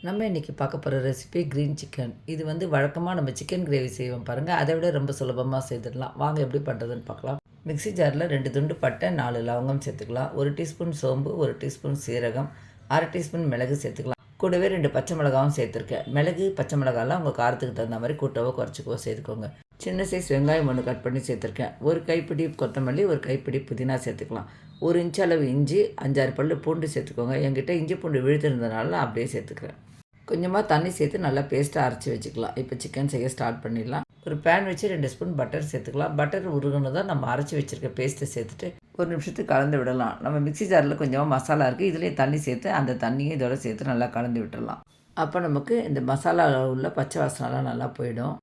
நம்ம இன்றைக்கி பார்க்க போகிற ரெசிபி க்ரீன் சிக்கன். இது வந்து வழக்கமாக நம்ம சிக்கன் கிரேவி செய்வோம் பாருங்கள். அதை விட ரொம்ப சுலபமாக செய்திடலாம். வாங்க எப்படி பண்ணுறதுன்னு பார்க்கலாம். மிக்ஸி ஜாரில் 2 துண்டு பட்டை, 4 லவங்கம் சேர்த்துக்கலாம். 1 டீஸ்பூன் சோம்பு, 1 டீஸ்பூன் சீரகம், அரை டீஸ்பூன் மிளகு சேர்த்துக்கலாம். கூடவே 2 பச்சை மிளகாவும் சேர்த்துருக்கேன். மிளகு, பச்சை மிளகாலாம் உங்கள் காரத்துக்கு தகுந்த மாதிரி கூட்டவோ குறைச்சிக்கவோ சேர்த்துக்கோங்க. சின்ன சைஸ் வெங்காயம் 1 கட் பண்ணி சேர்த்துருக்கேன். ஒரு கைப்பிடி கொத்தமல்லி, ஒரு கைப்பிடி புதினா சேர்த்துக்கலாம். 1 இன்ச் அளவு இஞ்சி, 5-6 பல் பூண்டு சேர்த்துக்கோங்க. என்கிட்ட இஞ்சி பூண்டு விழுத்திருந்தனால நான் அப்படியே சேர்த்துக்கிறேன். கொஞ்சமாக தண்ணி சேர்த்து நல்லா பேஸ்ட்டாக அரைச்சி வச்சுக்கலாம். இப்போ சிக்கன் செய்ய ஸ்டார்ட் பண்ணிடலாம். ஒரு பேன் வச்சு 2 ஸ்பூன் பட்டர் சேர்த்துக்கலாம். பட்டர் உருகுனதான் நம்ம அரைச்சி வச்சுருக்க பேஸ்ட்டை சேர்த்துட்டு 1 நிமிஷத்துக்கு கலந்து விடலாம். நம்ம மிக்ஸி ஜாரில் கொஞ்சமாக மசாலா இருக்குது, இதுலேயே தண்ணி சேர்த்து அந்த தண்ணியை இதோட சேர்த்து நல்லா கலந்து விட்டுடலாம். அப்போ நமக்கு இந்த மசாலாவில் உள்ள பச்சை வாசனைலாம் நல்லா போயிடும்.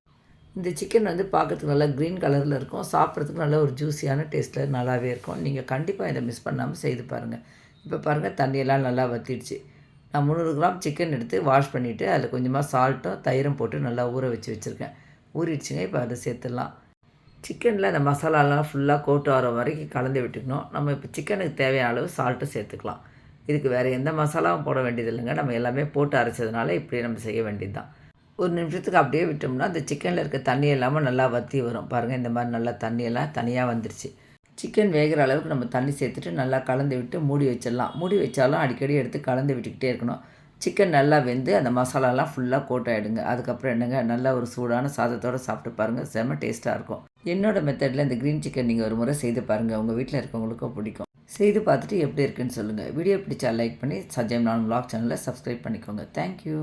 இந்த சிக்கன் வந்து பார்க்கறதுக்கு நல்லா க்ரீன் கலரில் இருக்கும். சாப்பிட்றதுக்கு நல்ல ஒரு ஜூஸியான டேஸ்ட்டில் நல்லாவே இருக்கும். நீங்கள் கண்டிப்பாக இதை மிஸ் பண்ணாமல் செய்து பாருங்கள். இப்போ பாருங்கள், தண்ணியெல்லாம் நல்லா வற்றிடுச்சு. நான் 300 கிராம் சிக்கன் எடுத்து வாஷ் பண்ணிவிட்டு அதில் கொஞ்சமாக சால்ட்டும் தயிரும் போட்டு நல்லா ஊற வச்சுருக்கேன். ஊறிடுச்சுங்க. இப்போ அதை சேர்த்துடலாம். சிக்கனில் அந்த மசாலாலாம் ஃபுல்லாக கோட்டு ஆகிற வரைக்கும் கலந்து விட்டுக்கணும். நம்ம இப்போ சிக்கனுக்கு தேவையான அளவு சால்ட்டு சேர்த்துக்கலாம். இதுக்கு வேறு எந்த மசாலாவும் போட வேண்டியது இல்லைங்க. நம்ம எல்லாமே போட்டு அரைச்சதுனால இப்படியே நம்ம செய்ய வேண்டியது தான். 1 நிமிஷத்துக்கு அப்படியே விட்டோம்னா அந்த சிக்கனில் இருக்க தண்ணி எல்லாமே நல்லா வற்றி வரும். பாருங்கள், இந்த மாதிரி நல்லா தண்ணியெல்லாம் தனியாக வந்துருச்சு. சிக்கன் வேகிற அளவுக்கு நம்ம தண்ணி சேர்த்துட்டு நல்லா கலந்து விட்டு மூடி வச்சிடலாம். மூடி வச்சாலும் அடிக்கடி எடுத்து கலந்து விட்டுக்கிட்டே இருக்கணும். சிக்கன் நல்லா வெந்து அந்த மசாலாலாம் ஃபுல்லாக கோட் ஆகிடுங்க. அதுக்கப்புறம் என்னங்க, நல்லா ஒரு சூடான சாதத்தோடு சாப்பிட்டு பாருங்கள். செம்ம டேஸ்ட்டாக இருக்கும். என்னோடய மெத்தடில் இந்த க்ரீன் சிக்கன் நீங்கள் ஒரு முறை செய்து பாருங்கள். உங்கள் வீட்டில் இருக்கவங்களுக்கும் பிடிக்கும். செய்து பார்த்துட்டு எப்படி இருக்குன்னு சொல்லுங்கள். வீடியோ பிடிச்சா லைக் பண்ணி சஜயம் நான் vlog சேனலை சப்ஸ்கிரைப் பண்ணிக்கோங்க. தேங்க்யூ.